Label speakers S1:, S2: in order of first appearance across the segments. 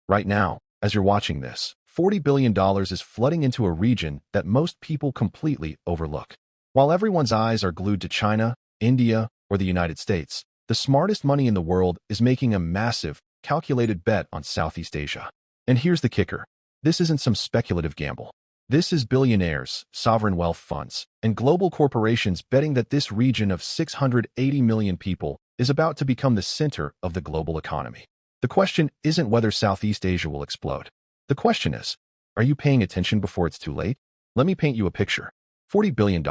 S1: Right now, as you're watching this, $40 billion is flooding into a region that most people completely overlook. While everyone's eyes are glued to China, India, or the United States, the smartest money in the world is making a massive, calculated bet on Southeast Asia. And here's the kicker. This isn't some speculative gamble. This is billionaires, sovereign wealth funds, and global corporations betting that this region of 680 million people is about to become the center of the global economy. The question isn't whether Southeast Asia will explode. The question is, are you paying attention before it's too late? Let me paint you a picture. $40 billion.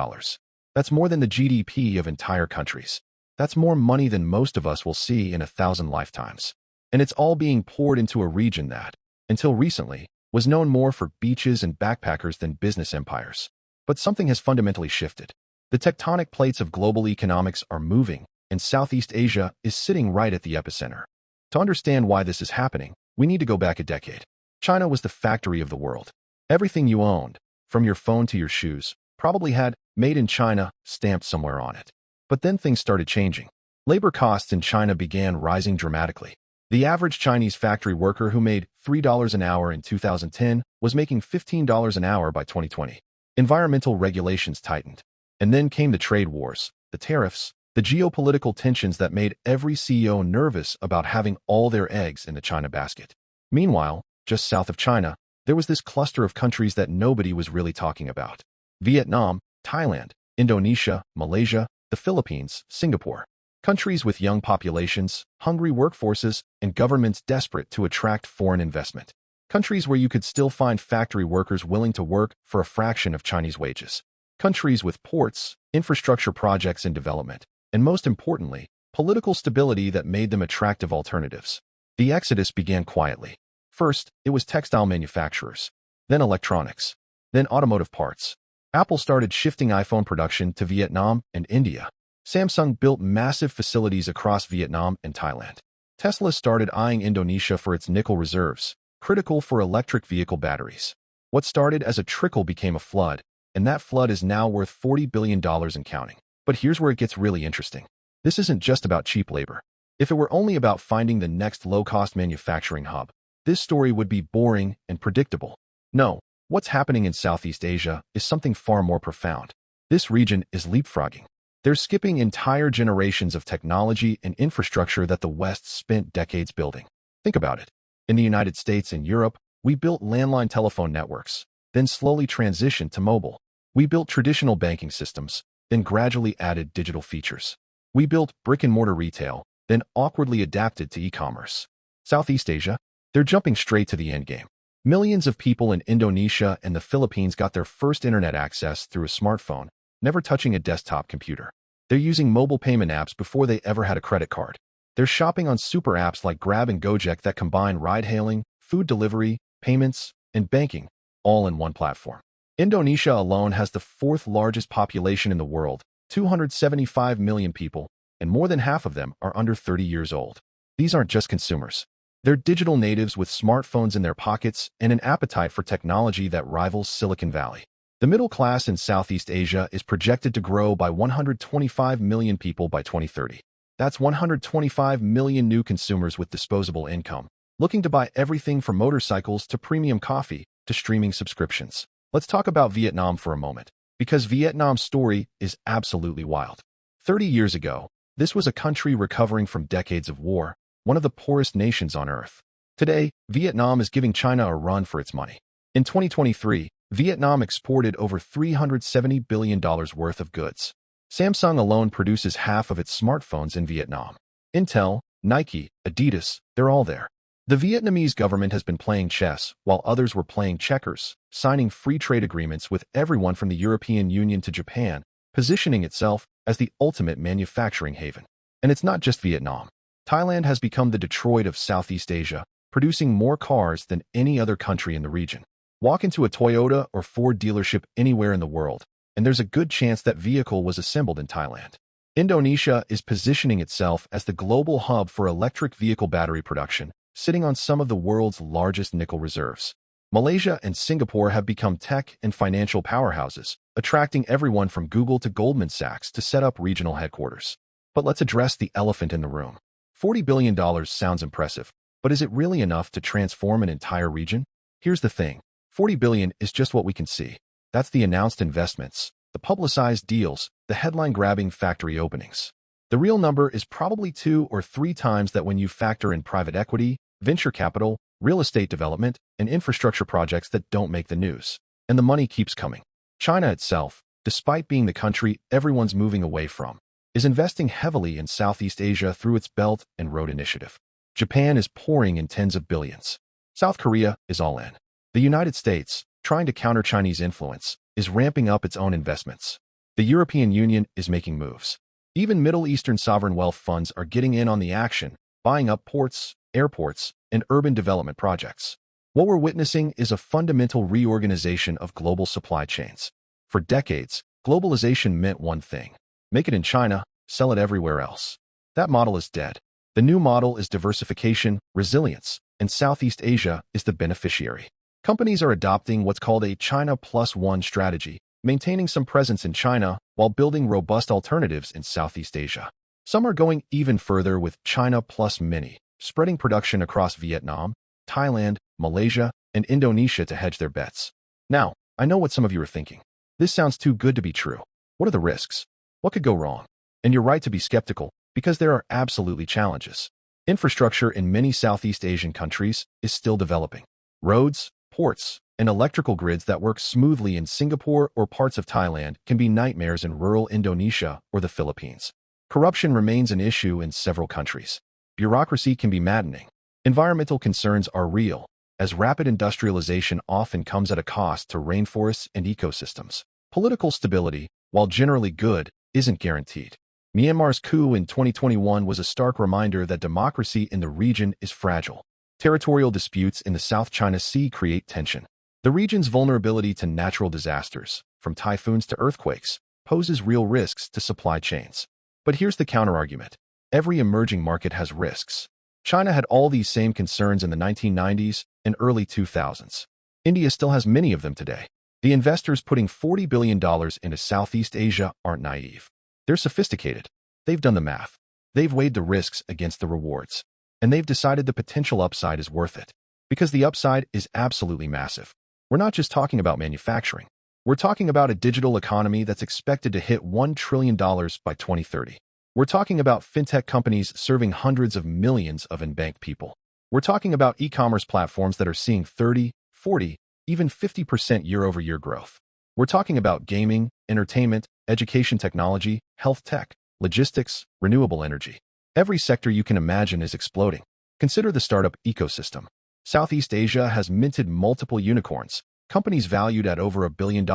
S1: That's more than the GDP of entire countries. That's more money than most of us will see in 1,000 lifetimes. And it's all being poured into a region that, until recently, was known more for beaches and backpackers than business empires. But something has fundamentally shifted. The tectonic plates of global economics are moving, and Southeast Asia is sitting right at the epicenter. To understand why this is happening, we need to go back a decade. China was the factory of the world. Everything you owned, from your phone to your shoes, probably had "Made in China" stamped somewhere on it. But then things started changing. Labor costs in China began rising dramatically. The average Chinese factory worker who made $3 an hour in 2010 was making $15 an hour by 2020. Environmental regulations tightened. And then came the trade wars, the tariffs, the geopolitical tensions that made every CEO nervous about having all their eggs in the China basket. Meanwhile, just south of China, there was this cluster of countries that nobody was really talking about. Vietnam, Thailand, Indonesia, Malaysia, the Philippines, Singapore. Countries with young populations, hungry workforces, and governments desperate to attract foreign investment. Countries where you could still find factory workers willing to work for a fraction of Chinese wages. Countries with ports, infrastructure projects in development, and most importantly, political stability that made them attractive alternatives. The exodus began quietly. First, it was textile manufacturers, then electronics, then automotive parts. Apple started shifting iPhone production to Vietnam and India. Samsung built massive facilities across Vietnam and Thailand. Tesla started eyeing Indonesia for its nickel reserves, critical for electric vehicle batteries. What started as a trickle became a flood, and that flood is now worth $40 billion and counting. But here's where it gets really interesting. This isn't just about cheap labor. If it were only about finding the next low-cost manufacturing hub, this story would be boring and predictable. No, what's happening in Southeast Asia is something far more profound. This region is leapfrogging. They're skipping entire generations of technology and infrastructure that the West spent decades building. Think about it. In the United States and Europe, we built landline telephone networks, then slowly transitioned to mobile. We built traditional banking systems, then gradually added digital features. We built brick-and-mortar retail, then awkwardly adapted to e-commerce. Southeast Asia, they're jumping straight to the endgame. Millions of people in Indonesia and the Philippines got their first internet access through a smartphone, never touching a desktop computer. They're using mobile payment apps before they ever had a credit card. They're shopping on super apps like Grab and Gojek that combine ride-hailing, food delivery, payments, and banking, all in one platform. Indonesia alone has the fourth largest population in the world, 275 million people, and more than half of them are under 30 years old. These aren't just consumers. They're digital natives with smartphones in their pockets and an appetite for technology that rivals Silicon Valley. The middle class in Southeast Asia is projected to grow by 125 million people by 2030. That's 125 million new consumers with disposable income, looking to buy everything from motorcycles to premium coffee to streaming subscriptions. Let's talk about Vietnam for a moment, because Vietnam's story is absolutely wild. 30 years ago, this was a country recovering from decades of war, one of the poorest nations on earth. Today, Vietnam is giving China a run for its money. In 2023, Vietnam exported over $370 billion worth of goods. Samsung alone produces half of its smartphones in Vietnam. Intel, Nike, Adidas, they're all there. The Vietnamese government has been playing chess while others were playing checkers, signing free trade agreements with everyone from the European Union to Japan, positioning itself as the ultimate manufacturing haven. And it's not just Vietnam. Thailand has become the Detroit of Southeast Asia, producing more cars than any other country in the region. Walk into a Toyota or Ford dealership anywhere in the world, and there's a good chance that vehicle was assembled in Thailand. Indonesia is positioning itself as the global hub for electric vehicle battery production, sitting on some of the world's largest nickel reserves. Malaysia and Singapore have become tech and financial powerhouses, attracting everyone from Google to Goldman Sachs to set up regional headquarters. But let's address the elephant in the room. $40 billion sounds impressive, But is it really enough to transform an entire region? Here's the thing. 40 billion is just what we can see. That's the announced investments, the publicized deals, the headline-grabbing factory openings. The real number is probably 2 or 3 times that when you factor in private equity, venture capital, real estate development, and infrastructure projects that don't make the news. And the money keeps coming. China itself, despite being the country everyone's moving away from, is investing heavily in Southeast Asia through its Belt and Road Initiative. Japan is pouring in tens of billions. South Korea is all in. The United States, trying to counter Chinese influence, is ramping up its own investments. The European Union is making moves. Even Middle Eastern sovereign wealth funds are getting in on the action, buying up ports, airports, and urban development projects. What we're witnessing is a fundamental reorganization of global supply chains. For decades, globalization meant one thing: make it in China, sell it everywhere else. That model is dead. The new model is diversification, resilience, and Southeast Asia is the beneficiary. Companies are adopting what's called a China Plus One strategy, maintaining some presence in China while building robust alternatives in Southeast Asia. Some are going even further with China Plus Many, spreading production across Vietnam, Thailand, Malaysia, and Indonesia to hedge their bets. Now, I know what some of you are thinking. This sounds too good to be true. What are the risks? What could go wrong? And you're right to be skeptical, because there are absolutely challenges. Infrastructure in many Southeast Asian countries is still developing. Roads, ports, and electrical grids that work smoothly in Singapore or parts of Thailand can be nightmares in rural Indonesia or the Philippines. Corruption remains an issue in several countries. Bureaucracy can be maddening. Environmental concerns are real, as rapid industrialization often comes at a cost to rainforests and ecosystems. Political stability, while generally good, isn't guaranteed. Myanmar's coup in 2021 was a stark reminder that democracy in the region is fragile. Territorial disputes in the South China Sea create tension. The region's vulnerability to natural disasters, from typhoons to earthquakes, poses real risks to supply chains. But here's the counterargument. Every emerging market has risks. China had all these same concerns in the 1990s and early 2000s. India still has many of them today. The investors putting $40 billion into Southeast Asia aren't naive. They're sophisticated. They've done the math. They've weighed the risks against the rewards. And they've decided the potential upside is worth it. Because the upside is absolutely massive. We're not just talking about manufacturing. We're talking about a digital economy that's expected to hit $1 trillion by 2030. We're talking about fintech companies serving hundreds of millions of unbanked people. We're talking about e-commerce platforms that are seeing 30, 40, even 50% year-over-year growth. We're talking about gaming, entertainment, education technology, health tech, logistics, renewable energy. Every sector you can imagine is exploding. Consider the startup ecosystem. Southeast Asia has minted multiple unicorns, companies valued at over $1 billion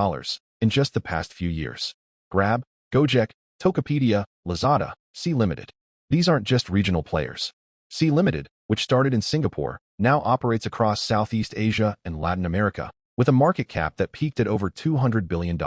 S1: in just the past few years. Grab, Gojek, Tokopedia, Lazada, Sea Limited. These aren't just regional players. Sea Limited, which started in Singapore, now operates across Southeast Asia and Latin America, with a market cap that peaked at over $200 billion.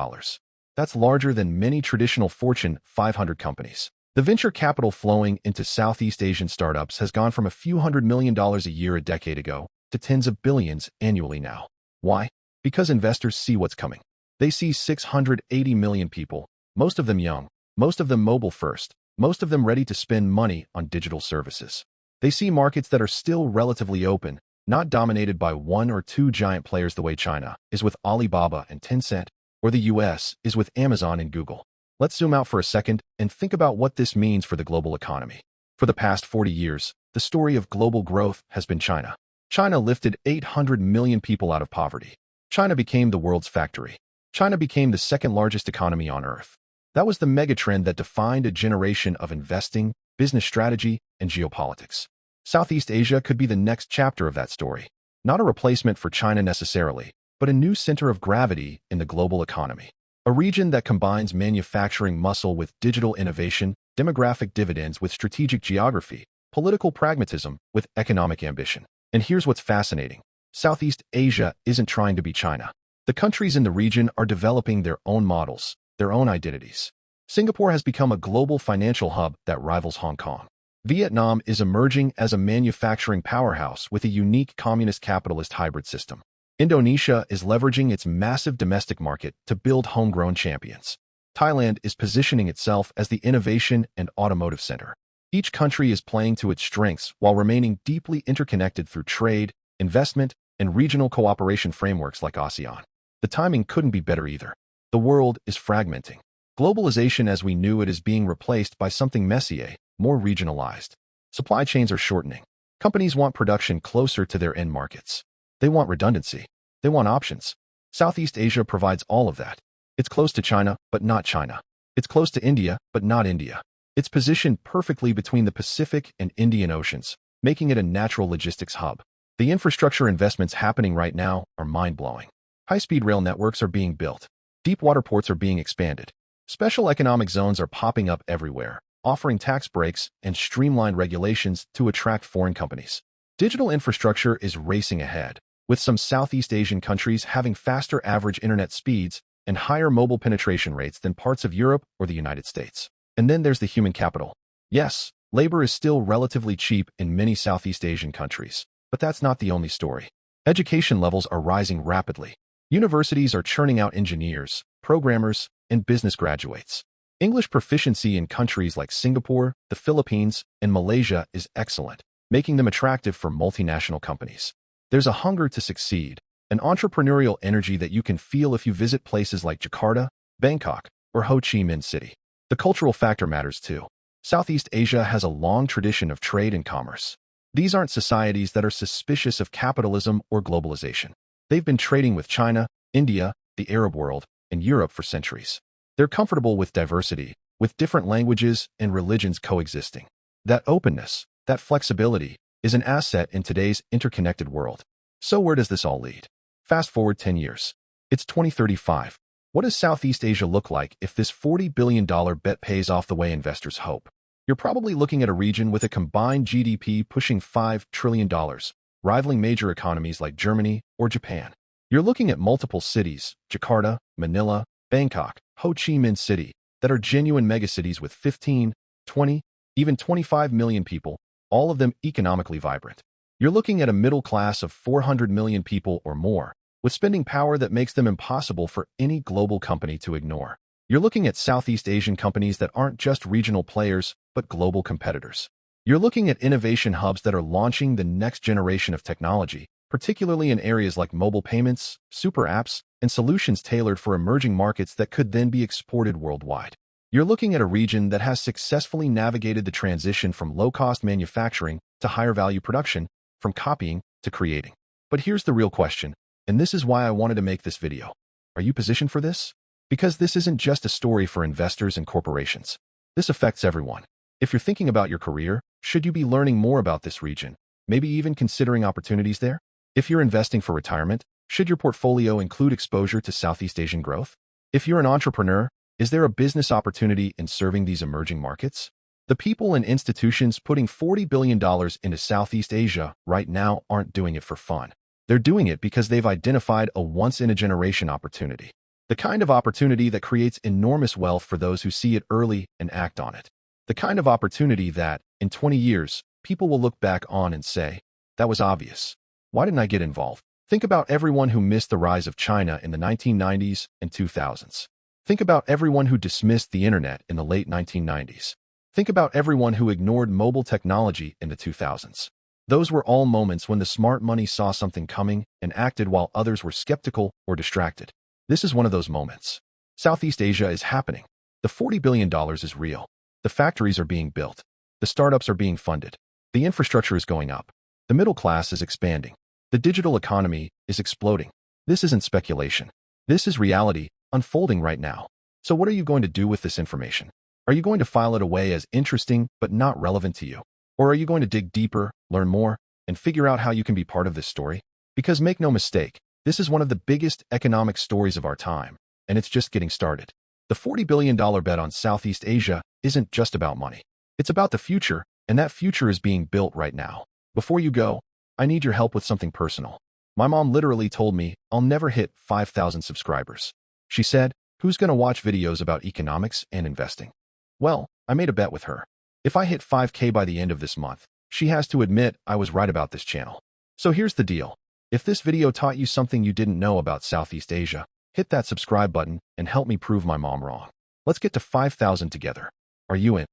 S1: That's larger than many traditional Fortune 500 companies. The venture capital flowing into Southeast Asian startups has gone from a few $100 million a year a decade ago to tens of billions annually now. Why? Because investors see what's coming. They see 680 million people, most of them young, most of them mobile first, most of them ready to spend money on digital services. They see markets that are still relatively open, not dominated by 1 or 2 giant players the way China is with Alibaba and Tencent, or the US is with Amazon and Google. Let's zoom out for a second and think about what this means for the global economy. For the past 40 years, the story of global growth has been China. China lifted 800 million people out of poverty. China became the world's factory. China became the second largest economy on Earth. That was the megatrend that defined a generation of investing, business strategy, and geopolitics. Southeast Asia could be the next chapter of that story. Not a replacement for China necessarily, but a new center of gravity in the global economy. A region that combines manufacturing muscle with digital innovation, demographic dividends with strategic geography, political pragmatism with economic ambition. And here's what's fascinating. Southeast Asia isn't trying to be China. The countries in the region are developing their own models, their own identities. Singapore has become a global financial hub that rivals Hong Kong. Vietnam is emerging as a manufacturing powerhouse with a unique communist-capitalist hybrid system. Indonesia is leveraging its massive domestic market to build homegrown champions. Thailand is positioning itself as the innovation and automotive center. Each country is playing to its strengths while remaining deeply interconnected through trade, investment, and regional cooperation frameworks like ASEAN. The timing couldn't be better either. The world is fragmenting. Globalization as we knew it is being replaced by something messier, more regionalized. Supply chains are shortening. Companies want production closer to their end markets. They want redundancy. They want options. Southeast Asia provides all of that. It's close to China, but not China. It's close to India, but not India. It's positioned perfectly between the Pacific and Indian Oceans, making it a natural logistics hub. The infrastructure investments happening right now are mind-blowing. High-speed rail networks are being built. Deep water ports are being expanded. Special economic zones are popping up everywhere, offering tax breaks and streamlined regulations to attract foreign companies. Digital infrastructure is racing ahead, with some Southeast Asian countries having faster average internet speeds and higher mobile penetration rates than parts of Europe or the United States. And then there's the human capital. Yes, labor is still relatively cheap in many Southeast Asian countries, but that's not the only story. Education levels are rising rapidly. Universities are churning out engineers, programmers, and business graduates. English proficiency in countries like Singapore, the Philippines, and Malaysia is excellent, making them attractive for multinational companies. There's a hunger to succeed, an entrepreneurial energy that you can feel if you visit places like Jakarta, Bangkok, or Ho Chi Minh City. The cultural factor matters too. Southeast Asia has a long tradition of trade and commerce. These aren't societies that are suspicious of capitalism or globalization. They've been trading with China, India, the Arab world, and Europe for centuries. They're comfortable with diversity, with different languages and religions coexisting. That openness, that flexibility, is an asset in today's interconnected world. So where does this all lead? Fast forward 10 years. It's 2035. What does Southeast Asia look like if this $40 billion bet pays off the way investors hope? You're probably looking at a region with a combined GDP pushing $5 trillion, rivaling major economies like Germany or Japan. You're looking at multiple cities, Jakarta, Manila, Bangkok, Ho Chi Minh City, that are genuine megacities with 15, 20, even 25 million people, all of them economically vibrant. You're looking at a middle class of 400 million people or more, with spending power that makes them impossible for any global company to ignore. You're looking at Southeast Asian companies that aren't just regional players, but global competitors. You're looking at innovation hubs that are launching the next generation of technology, particularly in areas like mobile payments, super apps, and solutions tailored for emerging markets that could then be exported worldwide. You're looking at a region that has successfully navigated the transition from low-cost manufacturing to higher-value production, from copying to creating. But here's the real question, and this is why I wanted to make this video. Are you positioned for this? Because this isn't just a story for investors and corporations. This affects everyone. If you're thinking about your career, should you be learning more about this region, maybe even considering opportunities there? If you're investing for retirement, should your portfolio include exposure to Southeast Asian growth? If you're an entrepreneur, is there a business opportunity in serving these emerging markets? The people and institutions putting $40 billion into Southeast Asia right now aren't doing it for fun. They're doing it because they've identified a once-in-a-generation opportunity. The kind of opportunity that creates enormous wealth for those who see it early and act on it. The kind of opportunity that, in 20 years, people will look back on and say, that was obvious. Why didn't I get involved? Think about everyone who missed the rise of China in the 1990s and 2000s. Think about everyone who dismissed the internet in the late 1990s. Think about everyone who ignored mobile technology in the 2000s. Those were all moments when the smart money saw something coming and acted while others were skeptical or distracted. This is one of those moments. Southeast Asia is happening. The $40 billion is real. The factories are being built. The startups are being funded. The infrastructure is going up. The middle class is expanding. The digital economy is exploding. This isn't speculation. This is reality unfolding right now. So what are you going to do with this information? Are you going to file it away as interesting but not relevant to you? Or are you going to dig deeper, learn more, and figure out how you can be part of this story? Because make no mistake, this is one of the biggest economic stories of our time, and it's just getting started. The $40 billion bet on Southeast Asia isn't just about money. It's about the future, and that future is being built right now. Before you go, I need your help with something personal. My mom literally told me I'll never hit 5,000 subscribers. She said, who's going to watch videos about economics and investing? Well, I made a bet with her. If I hit 5K by the end of this month, she has to admit I was right about this channel. So here's the deal. If this video taught you something you didn't know about Southeast Asia, hit that subscribe button and help me prove my mom wrong. Let's get to 5,000 together. Are you in?